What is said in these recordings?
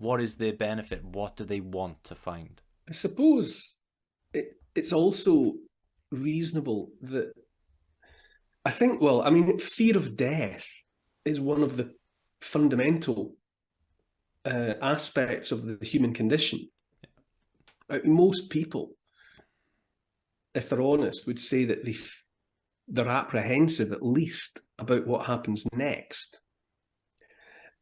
What is their benefit? What do they want to find? I suppose it's also reasonable that I think, well, I mean, fear of death is one of the fundamental aspects of the human condition. Most people, if they're honest, would say that they're apprehensive at least about what happens next.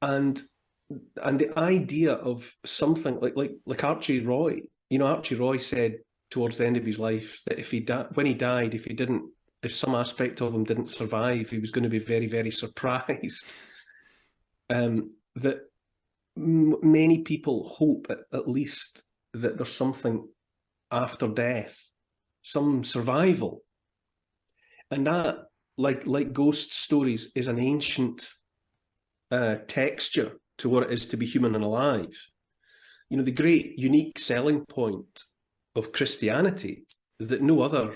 And the idea of something like Archie Roy, Archie Roy said towards the end of his life that when he died, if some aspect of him didn't survive, he was going to be very, very surprised. That many people hope at least that there's something after death, some survival, and that, like ghost stories, is an ancient texture to what it is to be human and alive. The great unique selling point of Christianity that no other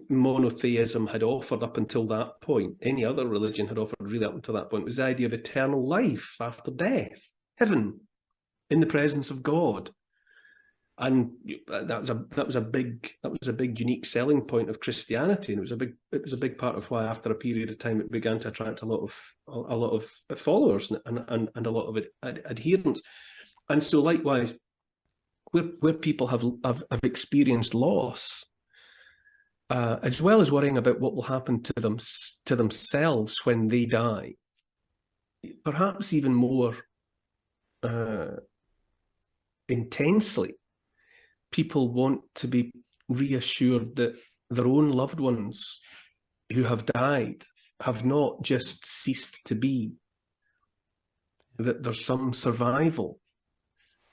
monotheism had offered up until that point, any other religion had offered really up until that point, was the idea of eternal life after death, heaven, in the presence of God. And that was a big unique selling point of Christianity, and it was a big part of why after a period of time it began to attract a lot of followers and a lot of adherents. And so likewise, where people have experienced loss, as well as worrying about what will happen to themselves when they die, perhaps even more intensely, people want to be reassured that their own loved ones who have died have not just ceased to be, that there's some survival.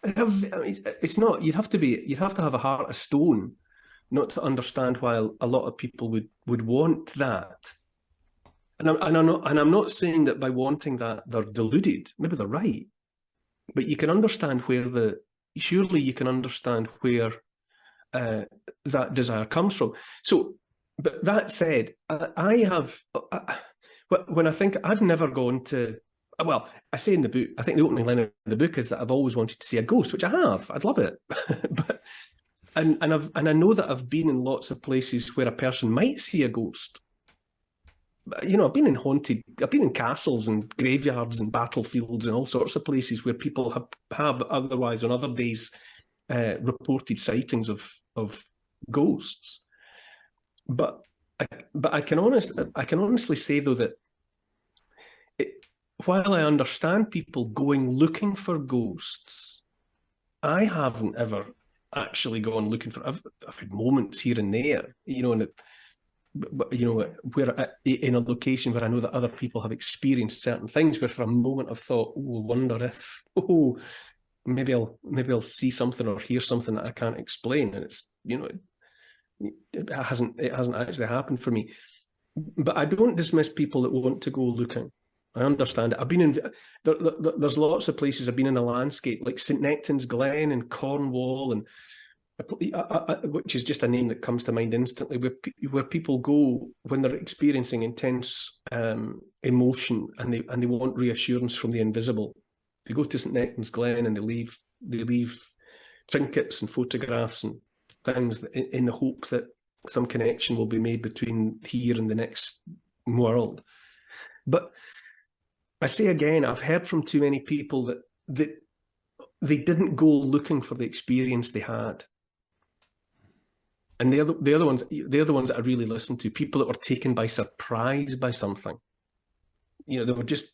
It's not, you'd have to have a heart of stone not to understand why a lot of people would want that. And I'm not saying that by wanting that they're deluded. Maybe they're right, but you can understand surely you can understand where that desire comes from. So, but that said, when I think, I've never gone to, well, I say in the book, I think the opening line of the book is that I've always wanted to see a ghost, which I have. I'd love it. But and I know that I've been in lots of places where a person might see a ghost. I've been in castles and graveyards and battlefields and all sorts of places where people have otherwise on other days reported sightings of ghosts. But I can honestly say though that while I understand people going looking for ghosts, I haven't ever actually gone looking for. I've had moments here and there, where in a location where I know that other people have experienced certain things, where for a moment I've thought, wonder if, maybe I'll see something or hear something that I can't explain, and it's it hasn't actually happened for me. But I don't dismiss people that want to go looking. I understand it. I've been in there's lots of places I've been in the landscape, like St Nectan's Glen in Cornwall, and which is just a name that comes to mind instantly, where people go when they're experiencing intense emotion and they want reassurance from the invisible. They go to St Nectan's Glen and they leave trinkets and photographs and things in the hope that some connection will be made between here and the next world. But I say again, I've heard from too many people that they didn't go looking for the experience they had. And they're the ones that I really listen to, people that were taken by surprise by something. They were just